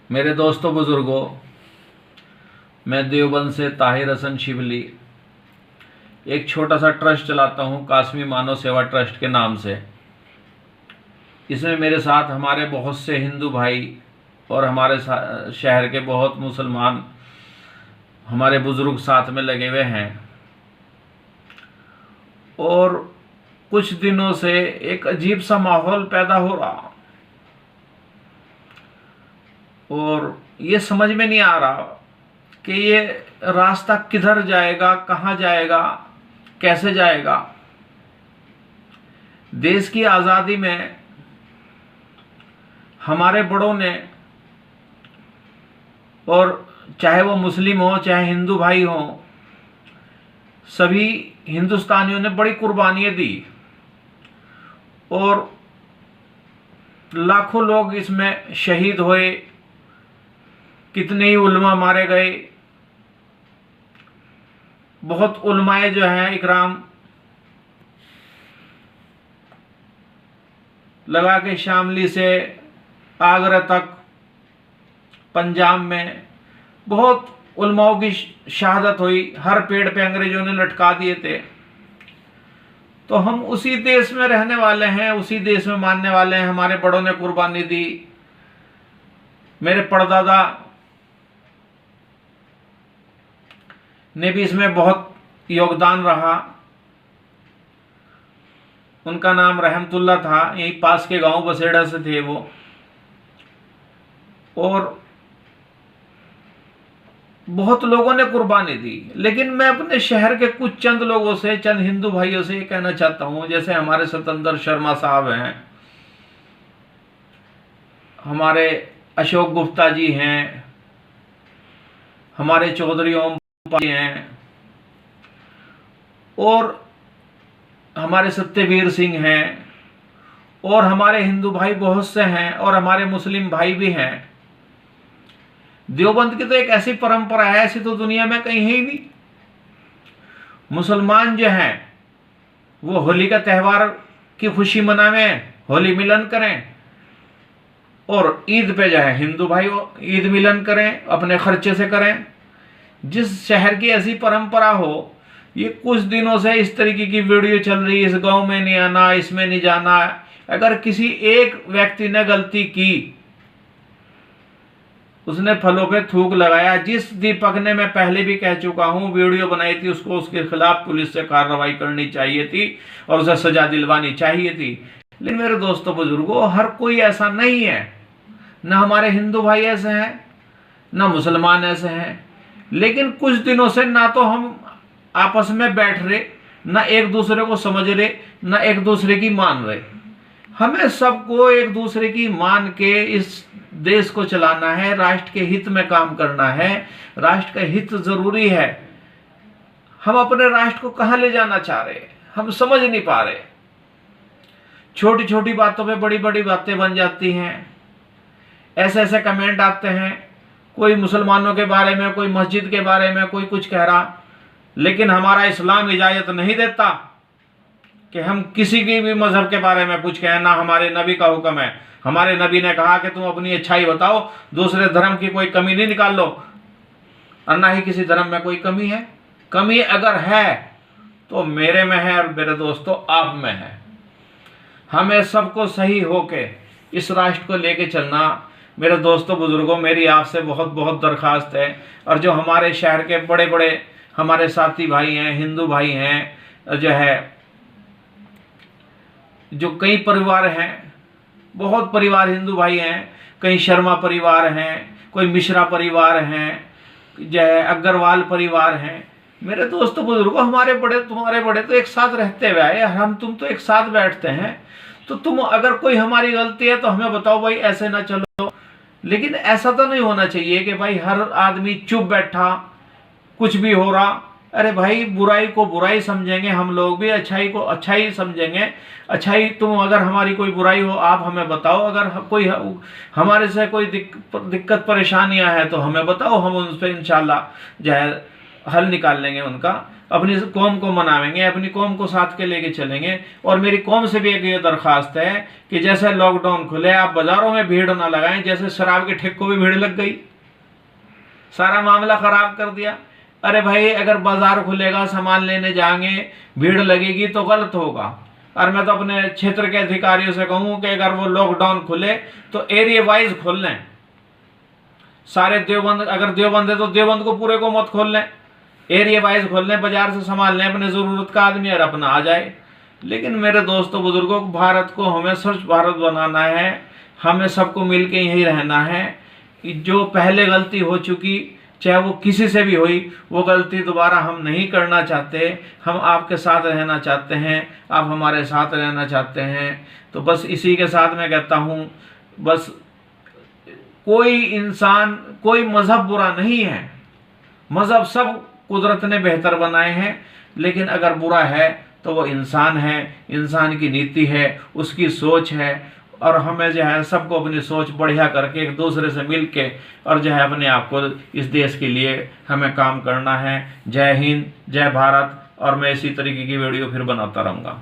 मेरे दोस्तों बुजुर्गों, मैं देवबंद से ताहिर हसन शिवली एक छोटा सा ट्रस्ट चलाता हूँ, कासमी मानव सेवा ट्रस्ट के नाम से। इसमें मेरे साथ हमारे बहुत से हिंदू भाई और हमारे शहर के बहुत मुसलमान हमारे बुजुर्ग साथ में लगे हुए हैं। और कुछ दिनों से एक अजीब सा माहौल पैदा हो रहा और ये समझ में नहीं आ रहा कि ये रास्ता किधर जाएगा, कहाँ जाएगा, कैसे जाएगा। देश की आज़ादी में हमारे बड़ों ने, और चाहे वो मुस्लिम हो चाहे हिंदू भाई हो, सभी हिंदुस्तानियों ने बड़ी कुर्बानियां दी और लाखों लोग इसमें शहीद हुए, कितने ही उलमा मारे गए। बहुत उलमाए जो हैं इकराम लगा के शामली से आगरा तक पंजाब में बहुत उलमाओं की शहादत हुई। हर पेड़ पे अंग्रेजों ने लटका दिए थे। तो हम उसी देश में रहने वाले हैं, उसी देश में मानने वाले हैं। हमारे बड़ों ने कुर्बानी दी, मेरे परदादा ने भी इसमें बहुत योगदान रहा। उनका नाम रहमतुल्ला था, यहीं पास के गांव बसेड़ा से थे वो। और बहुत लोगों ने कुर्बानी दी, लेकिन मैं अपने शहर के कुछ चंद लोगों से, चंद हिंदू भाइयों से ये कहना चाहता हूं, जैसे हमारे सतंदर शर्मा साहब हैं, हमारे अशोक गुप्ता जी हैं, हमारे चौधरी ओम जी हैं, और हमारे सत्यवीर सिंह हैं, और हमारे हिंदू भाई बहुत से हैं, और हमारे मुस्लिम भाई भी हैं। देवबंद की तो एक ऐसी परंपरा है, ऐसी तो दुनिया में कहीं है ही नहीं। मुसलमान जो हैं वो होली का त्यौहार की खुशी मनावें, होली मिलन करें, और ईद पे जो है हिंदू भाई ईद मिलन करें, अपने खर्चे से करें। जिस शहर की ऐसी परंपरा हो, ये कुछ दिनों से इस तरीके की वीडियो चल रही है, इस गांव में नहीं आना, इसमें नहीं जाना। अगर किसी एक व्यक्ति ने गलती की, उसने फलों पे थूक लगाया, जिस दीपक ने, मैं पहले भी कह चुका हूं, वीडियो बनाई थी, उसको उसके खिलाफ पुलिस से कार्रवाई करनी चाहिए थी और उसे सजा दिलवानी चाहिए थी। लेकिन मेरे दोस्तों बुजुर्गों, हर कोई ऐसा नहीं है। न हमारे हिंदू भाई ऐसे हैं, न मुसलमान ऐसे हैं। लेकिन कुछ दिनों से ना तो हम आपस में बैठ रहे, न एक दूसरे को समझ रहे, न एक दूसरे की मान रहे। हमें सबको एक दूसरे की मान के इस देश को चलाना है, राष्ट्र के हित में काम करना है। राष्ट्र का हित जरूरी है। हम अपने राष्ट्र को कहां ले जाना चाह रहे हैं, हम समझ नहीं पा रहे। छोटी छोटी बातों पे बड़ी बड़ी बातें बन जाती हैं। ऐसे ऐसे कमेंट आते हैं, कोई मुसलमानों के बारे में, कोई मस्जिद के बारे में, कोई कुछ कह रहा। लेकिन हमारा इस्लाम इजाजत नहीं देता कि हम किसी की भी मजहब के बारे में कुछ कहें। ना हमारे नबी का हुक्म है। हमारे नबी ने कहा कि तुम अपनी अच्छाई बताओ, दूसरे धर्म की कोई कमी नहीं निकाल लो, और ना ही किसी धर्म में कोई कमी है। कमी अगर है तो मेरे में है, और मेरे दोस्तों आप में है। हमें सबको सही होके इस राष्ट्र को लेके चलना। मेरे दोस्तों बुजुर्गों, मेरी आपसे बहुत बहुत दरख्वास्त है। और जो हमारे शहर के बड़े बड़े हमारे साथी भाई हैं, हिंदू भाई हैं, जो है, जो कई परिवार हैं, बहुत परिवार हिंदू भाई हैं, कई शर्मा परिवार हैं, कोई मिश्रा परिवार हैं, जो है अग्रवाल परिवार हैं। मेरे दोस्तों बुजुर्गों, हमारे बड़े तुम्हारे बड़े तो एक साथ रहते हुए आए, हम तुम तो एक साथ बैठते हैं। तो तुम अगर कोई हमारी गलती है तो हमें बताओ, भाई ऐसे ना चलो। लेकिन ऐसा तो नहीं होना चाहिए कि भाई हर आदमी चुप बैठा, कुछ भी हो रहा। अरे भाई, बुराई को बुराई समझेंगे हम लोग भी, अच्छाई को अच्छाई समझेंगे। अच्छाई, तुम अगर हमारी कोई बुराई हो आप हमें बताओ, अगर कोई हमारे से कोई दिक्कत परेशानियां हैं तो हमें बताओ, हम उन पर इंशाल्लाह जो है हल निकाल लेंगे उनका, अपनी कौम को मनावेंगे, अपनी कौम को साथ के लेके चलेंगे। और मेरी कौम से भी एक ये दरख्वास्त है कि जैसे लॉकडाउन खुले आप बाजारों में भीड़ ना लगाएं, जैसे शराब के ठेक को भी भीड़ लग गई, सारा मामला खराब कर दिया। अरे भाई, अगर बाजार खुलेगा, सामान लेने जाएंगे, भीड़ लगेगी तो गलत होगा। और मैं तो अपने क्षेत्र के अधिकारियों से कहूँ कि अगर वो लॉकडाउन खुले तो एरिया वाइज खोल लें, सारे देवबंद, अगर देवबंद है तो देवबंद को पूरे को मत खोल लें, एरिया वाइज खोल लें, बाजार से सामान लें अपने ज़रूरत का आदमी और अपना आ जाए। लेकिन मेरे दोस्तों बुजुर्गों, भारत को हमें स्वच्छ भारत बनाना है, हमें सबको मिल के यहीं रहना है। जो पहले गलती हो चुकी, चाहे वो किसी से भी हुई, वो गलती दोबारा हम नहीं करना चाहते। हम आपके साथ रहना चाहते हैं, आप हमारे साथ रहना चाहते हैं। तो बस इसी के साथ मैं कहता हूँ, बस कोई इंसान, कोई मज़हब बुरा नहीं है, मज़हब सब कुदरत ने बेहतर बनाए हैं। लेकिन अगर बुरा है तो वो इंसान है, इंसान की नीति है, उसकी सोच है। और हमें जो है सबको अपनी सोच बढ़िया करके एक दूसरे से मिल के और जो है अपने आप को इस देश के लिए हमें काम करना है। जय हिंद, जय भारत। और मैं इसी तरीके की वीडियो फिर बनाता रहूँगा।